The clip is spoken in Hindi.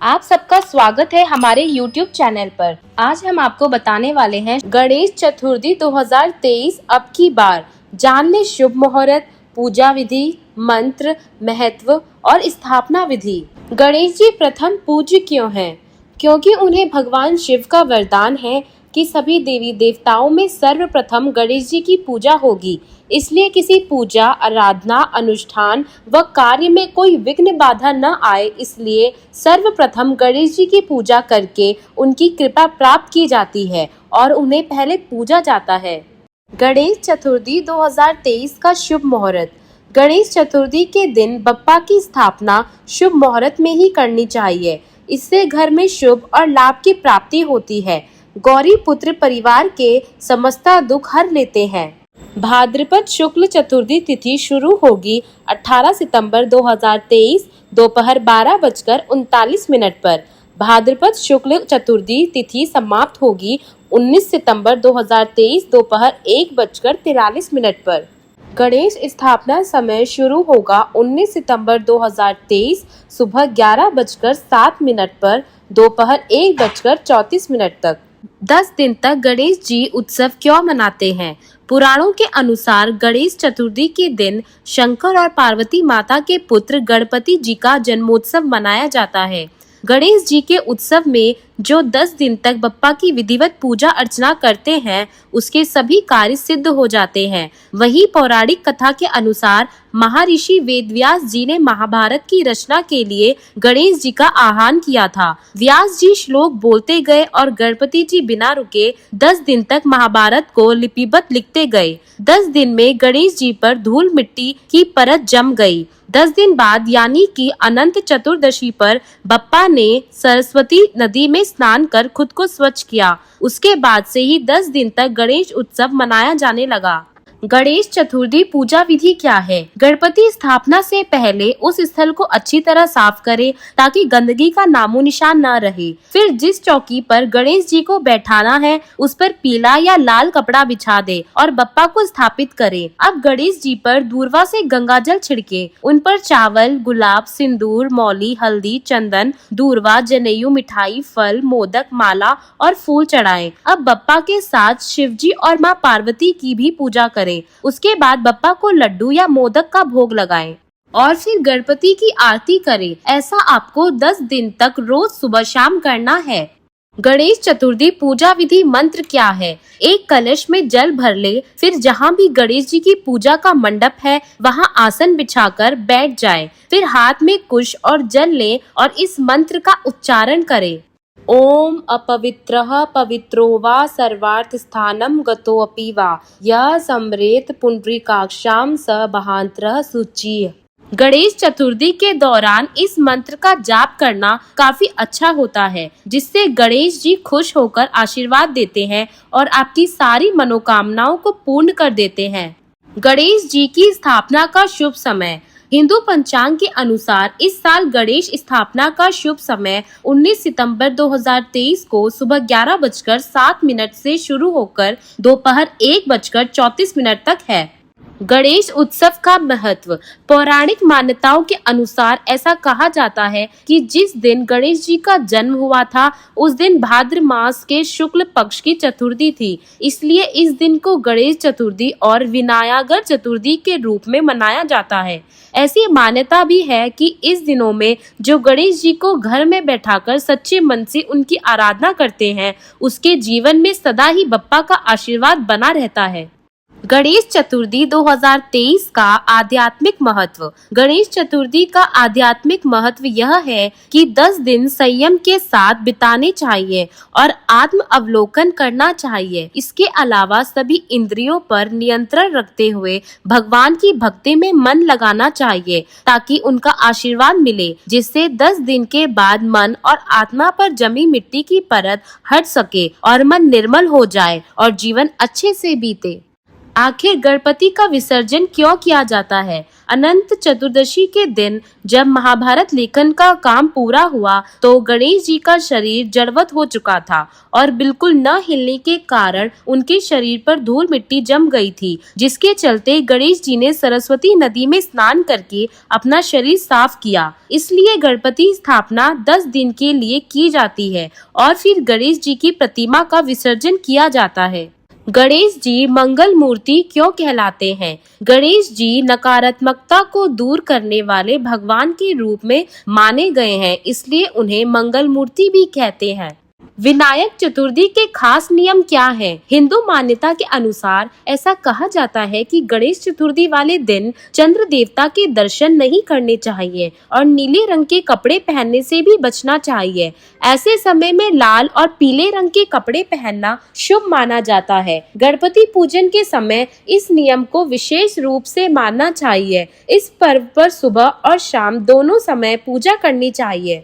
आप सबका स्वागत है हमारे YouTube चैनल पर। आज हम आपको बताने वाले हैं गणेश चतुर्थी 2023 अब की बार। जान लें शुभ मुहूर्त, पूजा विधि, मंत्र, महत्व और स्थापना विधि। गणेश जी प्रथम पूज्य क्यों हैं? क्योंकि उन्हें भगवान शिव का वरदान है कि सभी देवी देवताओं में सर्वप्रथम गणेश जी की पूजा होगी। इसलिए किसी पूजा, आराधना, अनुष्ठान व कार्य में कोई विघ्न बाधा न आए, इसलिए सर्वप्रथम गणेश जी की पूजा करके उनकी कृपा प्राप्त की जाती है और उन्हें पहले पूजा जाता है। गणेश चतुर्थी 2023 का शुभ मुहूर्त। गणेश चतुर्थी के दिन बप्पा की स्थापना शुभ मुहूर्त में ही करनी चाहिए। इससे घर में शुभ और लाभ की प्राप्ति होती है। गौरी पुत्र परिवार के समस्त दुख हर लेते हैं। भाद्रपद शुक्ल चतुर्थी तिथि शुरू होगी 18 सितंबर 2023 दोपहर 12:39 पर। भाद्रपद शुक्ल चतुर्थी तिथि समाप्त होगी 19 सितंबर 2023 दोपहर 1:43 पर। गणेश स्थापना समय शुरू होगा 19 सितंबर 2023 सुबह 11:07 पर दोपहर 1:34 तक। 10 दिन तक गणेश जी उत्सव क्यों मनाते हैं? पुराणों के अनुसार गणेश चतुर्थी के दिन शंकर और पार्वती माता के पुत्र गणपति जी का जन्मोत्सव मनाया जाता है। गणेश जी के उत्सव में जो 10 दिन तक बप्पा की विधिवत पूजा अर्चना करते हैं, उसके सभी कार्य सिद्ध हो जाते हैं। वहीं पौराणिक कथा के अनुसार महर्षि वेदव्यास जी ने महाभारत की रचना के लिए गणेश जी का आह्वान किया था। व्यास जी श्लोक बोलते गए और गणपति जी बिना रुके 10 दिन तक महाभारत को लिपिबद्ध लिखते गए। 10 दिन में गणेश जी पर धूल मिट्टी की परत जम गई। 10 दिन बाद यानी कि अनंत चतुर्दशी पर बप्पा ने सरस्वती नदी में स्नान कर खुद को स्वच्छ किया। उसके बाद से ही 10 दिन तक गणेश उत्सव मनाया जाने लगा। गणेश चतुर्थी पूजा विधि क्या है? गणपति स्थापना से पहले उस स्थल को अच्छी तरह साफ करें ताकि गंदगी का नामो निशान न रहे। फिर जिस चौकी पर गणेश जी को बैठाना है उस पर पीला या लाल कपड़ा बिछा दे और बप्पा को स्थापित करें। अब गणेश जी पर दूर्वा से गंगा जल छिड़के। उन पर चावल, गुलाब, सिंदूर, मौली, हल्दी, चंदन, दूर्वा, जनेऊ, मिठाई, फल, मोदक, माला और फूल चढ़ाएं। अब बप्पा के साथ शिवजी और माँ पार्वती की भी पूजा करें। उसके बाद बप्पा को लड्डू या मोदक का भोग लगाएं और फिर गणपति की आरती करें। ऐसा आपको 10 दिन तक रोज सुबह शाम करना है। गणेश चतुर्थी पूजा विधि मंत्र क्या है? एक कलश में जल भर ले, फिर जहाँ भी गणेश जी की पूजा का मंडप है वहाँ आसन बिछाकर बैठ जाए। फिर हाथ में कुश और जल ले और इस मंत्र का उच्चारण करें। ओम अपवित्रः पवित्रो वा सर्वार्थ स्थानम गतोऽपि वा यः स्मरेत पुंडरीकाक्षां स बहान्तरः शुचिः। गणेश चतुर्थी के दौरान इस मंत्र का जाप करना काफी अच्छा होता है, जिससे गणेश जी खुश होकर आशीर्वाद देते हैं और आपकी सारी मनोकामनाओं को पूर्ण कर देते हैं। गणेश जी की स्थापना का शुभ समय। हिंदू पंचांग के अनुसार इस साल गणेश स्थापना का शुभ समय 19 सितंबर 2023 को सुबह 11:07 से शुरू होकर दोपहर 1:34 तक है। गणेश उत्सव का महत्व। पौराणिक मान्यताओं के अनुसार ऐसा कहा जाता है कि जिस दिन गणेश जी का जन्म हुआ था उस दिन भाद्र मास के शुक्ल पक्ष की चतुर्थी थी। इसलिए इस दिन को गणेश चतुर्थी और विनायकर चतुर्थी के रूप में मनाया जाता है। ऐसी मान्यता भी है कि इस दिनों में जो गणेश जी को घर में बैठाकर सच्चे मन से उनकी आराधना करते हैं, उसके जीवन में सदा ही बप्पा का आशीर्वाद बना रहता है। गणेश चतुर्थी 2023 का आध्यात्मिक महत्व। गणेश चतुर्थी का आध्यात्मिक महत्व यह है कि 10 दिन संयम के साथ बिताने चाहिए और आत्म अवलोकन करना चाहिए। इसके अलावा सभी इंद्रियों पर नियंत्रण रखते हुए भगवान की भक्ति में मन लगाना चाहिए ताकि उनका आशीर्वाद मिले, जिससे 10 दिन के बाद मन और आत्मा पर जमी मिट्टी की परत हट सके और मन निर्मल हो जाए और जीवन अच्छे से बीते। आखिर गणपति का विसर्जन क्यों किया जाता है? अनंत चतुर्दशी के दिन जब महाभारत लेखन का काम पूरा हुआ तो गणेश जी का शरीर जड़वत हो चुका था और बिल्कुल न हिलने के कारण उनके शरीर पर धूल मिट्टी जम गई थी, जिसके चलते गणेश जी ने सरस्वती नदी में स्नान करके अपना शरीर साफ किया। इसलिए गणपति स्थापना 10 दिन के लिए की जाती है और फिर गणेश जी की प्रतिमा का विसर्जन किया जाता है। गणेश जी मंगल मूर्ति क्यों कहलाते हैं? गणेश जी नकारात्मकता को दूर करने वाले भगवान के रूप में माने गए हैं, इसलिए उन्हें मंगल मूर्ति भी कहते हैं। विनायक चतुर्थी के खास नियम क्या हैं? हिंदू मान्यता के अनुसार ऐसा कहा जाता है कि गणेश चतुर्थी वाले दिन चंद्र देवता के दर्शन नहीं करने चाहिए और नीले रंग के कपड़े पहनने से भी बचना चाहिए। ऐसे समय में लाल और पीले रंग के कपड़े पहनना शुभ माना जाता है। गणपति पूजन के समय इस नियम को विशेष रूप से मानना चाहिए। इस पर्व पर सुबह और शाम दोनों समय पूजा करनी चाहिए।